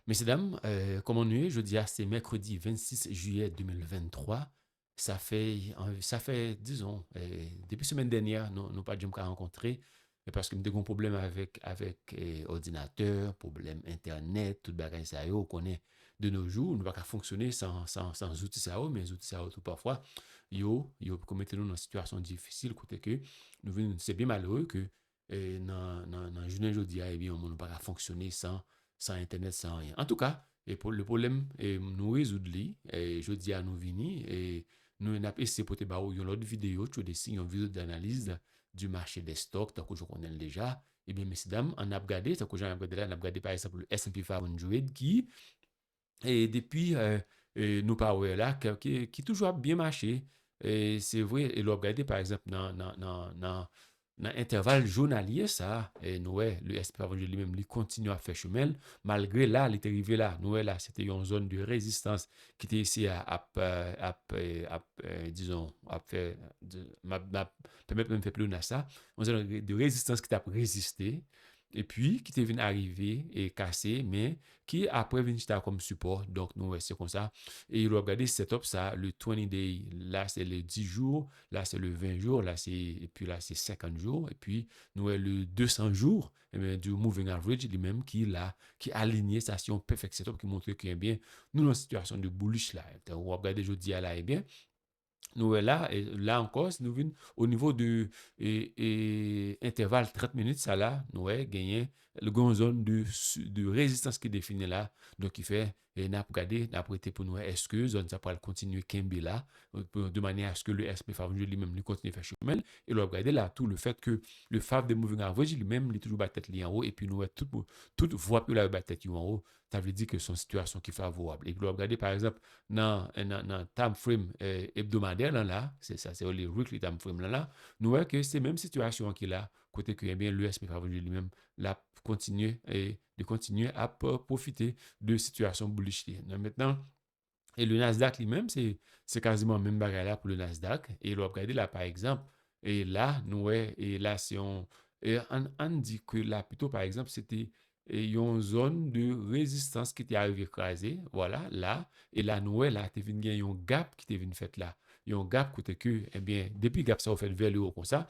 Messieurs, dames, comment nous est? Je dis, c'est mercredi 26 juillet 2023. Ça fait, disons, depuis semaine dernière, nous pas jamais rencontré parce que nous avons un problème avec ordinateur, problème Internet, tout bagage ça yo, on connaît de nos jours, nous ne pouvons pas fonctionner sans outils ça, mais outils ça, tout parfois, commettent nous dans une situation difficile, côté que c'est bien malheureux que dans la journée aujourd'hui, eh bien, on ne peut pas fonctionner sans Internet, sans rien. En tout cas, et pour le problème, nous résoudre, et je dis à nous venir, et nous avons essayé pour te faire une autre vidéo, tu des signes, une vidéo d'analyse du marché des stocks, tant que je connais déjà. Eh bien, messieurs, dames, on a regardé, tant que j'ai regardé là, on a regardé par exemple le S&P 500 qui, et depuis, nous parlons là, qui toujours a bien marché. Et c'est vrai, et le regarder par exemple dans l'intervalle journalier, ça, et nous, le SP avant lui-même, il continue à faire chemin, malgré là, il est arrivé là, nous, là, c'était une zone de résistance qui était ici disons, à faire, permettre même faire plus de ça, une zone de résistance qui t'a résisté, et puis qui était venu arriver et casser, mais qui après vient comme support. Donc, nous, c'est comme ça. Et il regarder setup, ça, le 20 day, là, c'est les 10 jours, là, c'est le 20 jours, et puis là, c'est 50 jours, et puis nous, le 200 jours, et bien, du moving average, lui-même, qui a aligné ça sur un perfect setup, qui montre que, eh bien, nous, dans une situation de bullish, là, on va regarder jeudi, là, eh bien, nous là, et là encore, si nous venons au niveau de intervalle 30 minutes, ça là, nous avons gagné le grand zone de résistance qui est définie là. Donc, il fait, et n'a pas regardé, n'a pas été pour nous, est-ce que zone ça pourrait continuer Kembe là, de manière à ce que le SP favori lui-même lui continue à faire chemin. Et le regarder là, tout le fait que le FAV de Moving Average lui-même, il est toujours la tête en haut, et puis nous avons toute voie pour la tête en haut, ça veut dire que son situation qui est favorable. Et puis, regarder par exemple, dans time frame hebdomadaire là, c'est ça, c'est le weekly time frame là, nous voyons que c'est même situation qu'il a, côté que eh bien l'US favori lui-même l'a continué et de continuer à profiter de situation bullish. Maintenant, et le Nasdaq lui-même, c'est quasiment le même bagage là pour le Nasdaq. Et le regarder là, par exemple, et là, nous, et là, si on, et on dit que là, plutôt, par exemple, c'était une zone de résistance qui était arrivée écrasée, voilà, là, et là, nous, là, tu viens gagner un gap qui était venu fait là. Il y a un gap côté que, eh bien, depuis le gap ça a fait vers le haut comme ça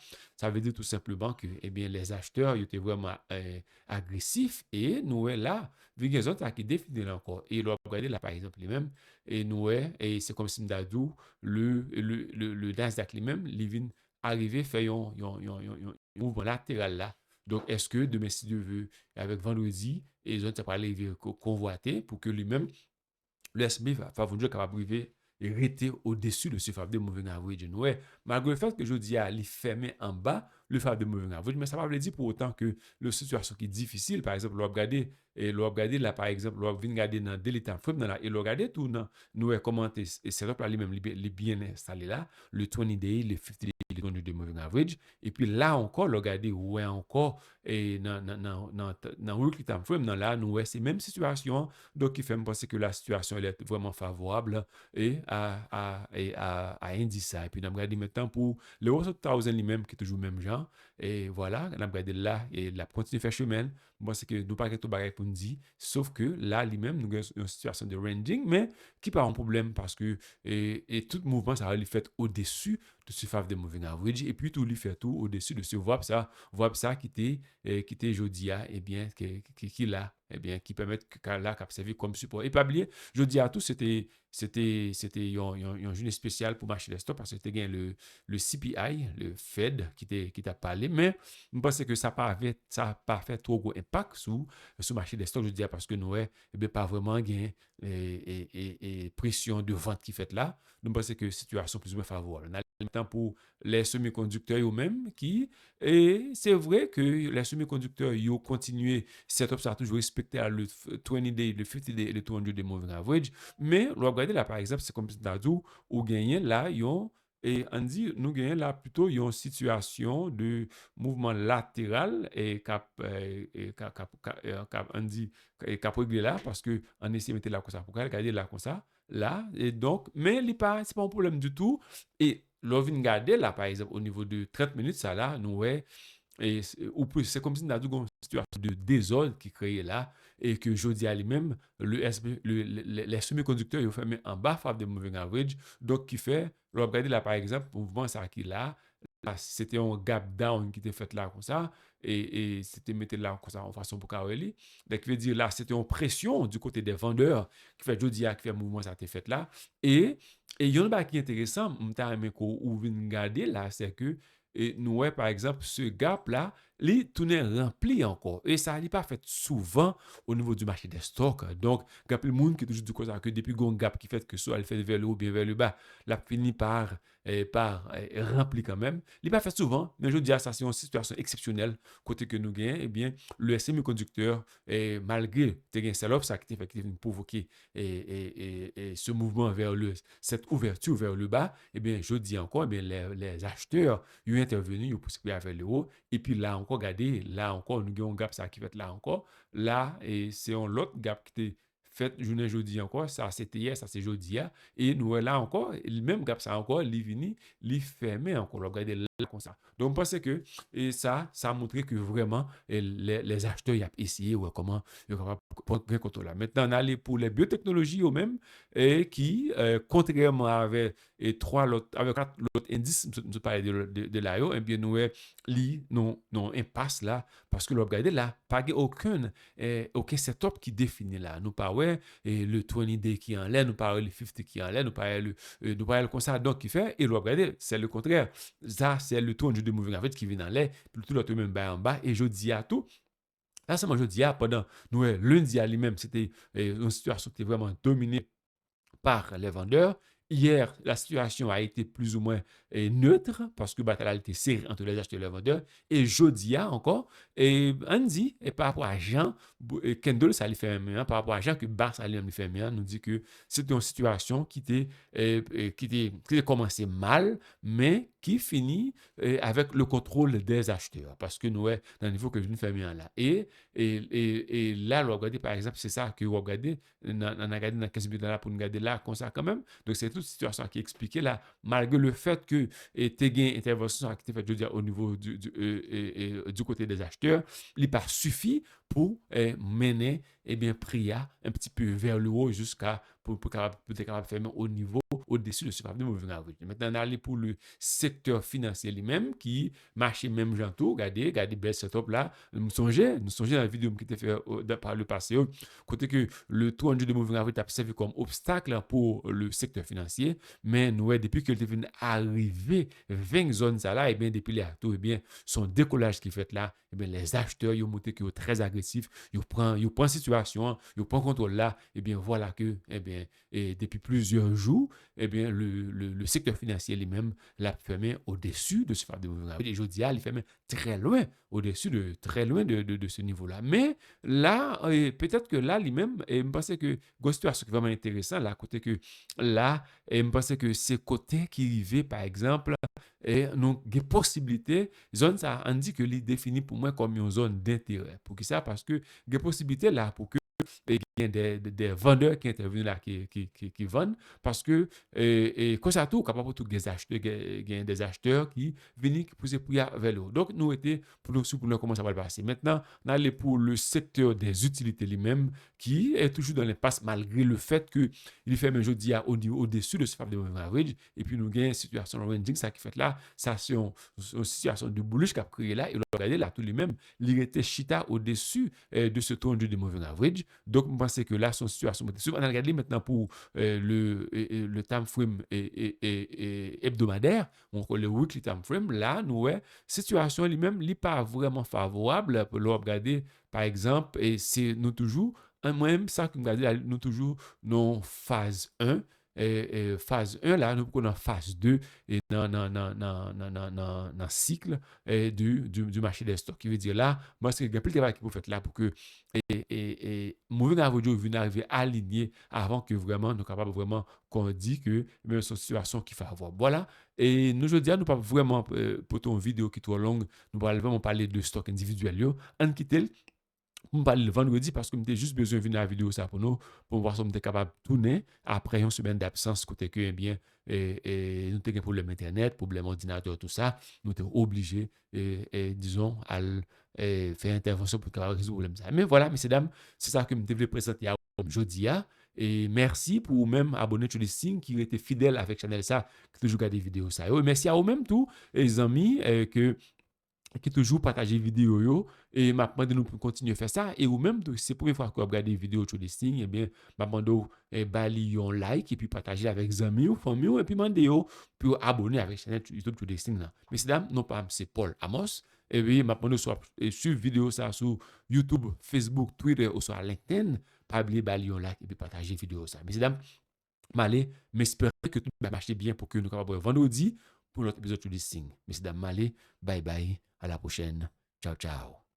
veut dire tout simplement que, eh bien, les acheteurs, ils étaient vraiment agressifs et nous, là, vu qu'ils ont qui définir encore. Et ils ont regardé là, par exemple, les mêmes, et nous, et c'est comme si nous le Nasdaq lui-même, il vient arriver faire un mouvement latéral là. Donc, est-ce que demain, si Dieu veut, avec vendredi, et ils ont parlé convoiter pour que lui-même, le SB va vous dire capable de et rester au-dessus de ce faveur de moving average. Ouais, malgré le fait que je dis à les fermer en bas, le faveur de moving average, mais ça ne veut pas dire pour autant que la situation qui est difficile, par exemple, le regarder là, par exemple, le regarder dans daily time frame, et le regarder tout, dans, nous commenter, et c'est là, lui-même, les bien installé là, le 20 day, le 50 day, le 200 day moving average, et puis là encore, le regarder, ouais, encore, et dans weekly time frame, dans là, nous, c'est même situation, donc il fait me penser que la situation, elle est vraiment favorable et à indice ça. Et puis, on a regardé maintenant pour le Russell 1000 lui-même, qui est toujours le même genre. Et voilà, on a regardé là, et la continue de faire chemin. Moi, c'est que nous pas tout pareil pour nous dire, sauf que là, lui-même, nous avons une situation de ranging, mais qui pas un problème parce que et tout mouvement, ça va lui fait au-dessus de ce favre de moving average, et puis tout lui fait tout au-dessus de ce voie ça qui était Jodia, eh bien, qui là, eh bien, qui permettent que là, qui servir comme support. Et pas oublier, Jodia tout, c'était une journée spéciale pour marcher les stocks parce que c'était le CPI, le Fed, qui t'a parlé, mais je pense que ça pas fait trop gros impact sur le marché des stocks, je dis, parce que nous, eh bien, pas vraiment gagné et pression de vente qui fait là. Nous pensons que la situation est plus ou moins favorable. On a le temps pour les semi-conducteurs eux-mêmes et c'est vrai que les semi-conducteurs, ils ont continué, setup ça a toujours respecté le 20 day, le 50 day et le 200 day moving average, mais regardez là, par exemple, c'est comme si dans ou gagné là, ils ont et on dit, nous gagnons là plutôt une situation de mouvement latéral et on dit cap réglé là parce que on essaie de mettre là comme ça pour regarder là comme ça là et donc mais c'est pas un problème du tout et l'on garder là par exemple au niveau de 30 minutes ça là nous ouais et ou plus c'est comme si nous avons une situation de désordre qui est créée là et que jodi à lui-même, les semi-conducteurs, ils fermé en bas faveur de moving average. Donc, qui fait, regardez là, par exemple, mouvement ça qui là, c'était un gap down qui était fait là comme ça, et c'était mettre là comme ça en façon pour Kareli. Donc, qui veut dire là, c'était une pression du côté des vendeurs qui fait jodi à qui fait mouvement ça a été fait là. Et il y a un qui est intéressant, m'ta aimé qu'on ouvre regarder là, c'est que nous, ouais, par exemple, ce gap-là, il tourne rempli encore. Et ça n'est pas fait souvent au niveau du marché des stocks. Donc, il y a plus de monde qui est toujours du côté que depuis qu'il y a un gap qui fait que soit elle fait vers le haut ou bien vers le bas, la finit par remplir quand même. Il n'est pas fait souvent, mais je dis ça, c'est une situation exceptionnelle côté que nous gagnons. Eh bien, le semi-conducteur, malgré tes sell-off, ça a effectivement provoqué ce mouvement vers cette ouverture vers le bas, eh bien, je dis encore, eh bien, les acheteurs, ils ont intervenu, ils ont poussé vers le haut. Et puis là encore, regardez, là encore, nous avons un gap ça qui fait là encore. Là, et c'est un autre gap qui était fait journée jeudi encore, ça c'était hier, ça c'est jeudi hier. Et nous là encore, le même gap ça encore, il vini, il fermé encore. Regardez là comme ça. Donc, je pense que et ça a montré que vraiment, les acheteurs ils ont essayé ouais, comment ils sont capables de prendre contrôle là. Maintenant, on allait pour les biotechnologies eux-mêmes, et qui, contrairement avec avec quatre autres indices, je parlais de l'AIO, eh bien, nous, non impasse là, parce que regardez là, pas aucun setup qui définit là. Nous parlons et le 20-day qui est en l'air, nous parlons le 50 qui est en l'air, nous parlons comme ça, donc qui fait, et regardez, c'est le contraire. Ça, c'est le 200 moving average qui vient en l'air, puis tout l'autre même bas en bas, et je dis à tout. Là, c'est moi, je dis, pendant nous, lundi à lui-même, c'était une situation qui était vraiment dominée par les vendeurs. Hier, la situation a été plus ou moins neutre parce que bataille a été serrée entre les acheteurs et les vendeurs. Et jeudi encore, et Andy, et par rapport à Jean, et Kendall, ça lui fait un par rapport à Jean, que Bars ça lui fait un nous dit que c'était une situation qui était commencé mal, mais qui finit avec le contrôle des acheteurs. Parce que nous, dans le niveau que je ne fais bien là. Et là, regardez, par exemple, c'est ça que vous regardez, on a regardé dans 15 minutes là pour nous regarder là, comme ça quand même. Donc, c'est toute une situation qui est expliquée là, malgré le fait que tes gains intervention qui été faite, je veux dire, au niveau du côté des acheteurs, il n'a pas suffi pour mener bien, PRIA un petit peu vers le haut jusqu'à pour être capable de faire au niveau au-dessus de ce fameux moving average. Maintenant, on aller pour le secteur financier lui-même qui marche même jantou. Regardez belle setup là. Nous songeons dans la vidéo qui était faite par le passé, côté que le 200 de moving average a servi comme obstacle pour le secteur financier, mais nous, depuis qu'il est venu arriver 20 zones ça là, et bien depuis les acteurs, et bien son décollage qui fait là, et bien les acheteurs, ils ont montré qu'ils sont très agressifs, ils prennent situation, ils prennent contrôle là, et bien voilà que, et bien, et depuis plusieurs jours, eh bien, le secteur financier lui-même l'a fermé au-dessus de ce fameux niveau. Et je dis, il fermé très loin, très loin de ce niveau-là. Mais là, peut-être que là, lui-même, je pense que une situation qui est vraiment intéressante, là, côté que là, je pense que c'est côté qui arrivait, par exemple, et donc, des possibilités, zone ça, on dit que les définit pour moi comme une zone d'intérêt. Pour qui ça? Parce que des possibilités là, pour que il y a des vendeurs qui interviennent là, qui vendent, parce que, comme ça, tout, capable tout des acheteurs, il y a des acheteurs qui viennent qui poussent pour y aller vers le haut. Donc, nous étions pour nous comment ça va le passer. Maintenant, on allait pour le secteur des utilités lui-même, qui est toujours dans l'impasse malgré le fait qu'il fait un jeudi au-dessus de ce fameux moving average. Et puis, nous avons une situation de ranging, ça qui fait là, ça c'est une situation de bullish qui a créé là. Et regardez là, tout lui-même, il était chita au-dessus de ce taux de moving average. Donc, je pense que là, son situation. On a regardé maintenant pour le time frame hebdomadaire, donc le weekly time frame. Là, nous, situation lui-même, n'est pas vraiment favorable pour le regarder, par exemple, et c'est nous toujours, moi-même, ça que nous regardons, nous toujours, dans phase 1. Phase 1, là, nous prenons phase 2 et dans le cycle du marché des stocks. Qui veut dire là, moi, c'est qu'il y a plus de travail qu'il faut faire là pour que moving average vienne arriver aligné avant que vraiment nous sommes capables vraiment qu'on dit que même une situation qui fait avoir. Voilà. Et nous, je dis, nous pas vraiment pour ton vidéo qui est trop longue, nous allons vraiment parler de stock individuel. On quitte on parle le vendredi parce que j'ai juste besoin de venir à la vidéo ça pour voir si on est capable de tourner après une semaine d'absence côté que eh bien nous avons des problèmes internet, problèmes ordinateur tout ça, nous sommes obligés disons à faire intervention pour résoudre le problème ça. Mais voilà, messieurs, dames, c'est ça que je voulais présenter à vous aujourd'hui. Et merci pour vous-même abonner sur les signes qui étaient fidèles avec Chanel ça, qui toujours regardent des vidéos ça. Et merci à vous-même tous, les amis, qui toujours partager vidéo yo et m'a demandé nous pour continuer à faire ça et ou même c'est la première fois que vous regardez vidéo sur listing et bien m'a demandé bali un like et puis partager avec amis ou famille et puis demander yo pour abonner avec chaîne YouTube sur listing là. Mais c'est dame non pas c'est Paul Amos et puis m'a demandé soit sur vidéo ça sur YouTube, Facebook, Twitter ou sur LinkedIn, pas oublier bali un like et puis partager vidéo ça. Mais c'est dame m'aller m'espérer que tout va marcher bien pour que nous capable vendredi pour notre épisode sur listing. Mais c'est dame m'aller bye bye. À la prochaine. Ciao, ciao.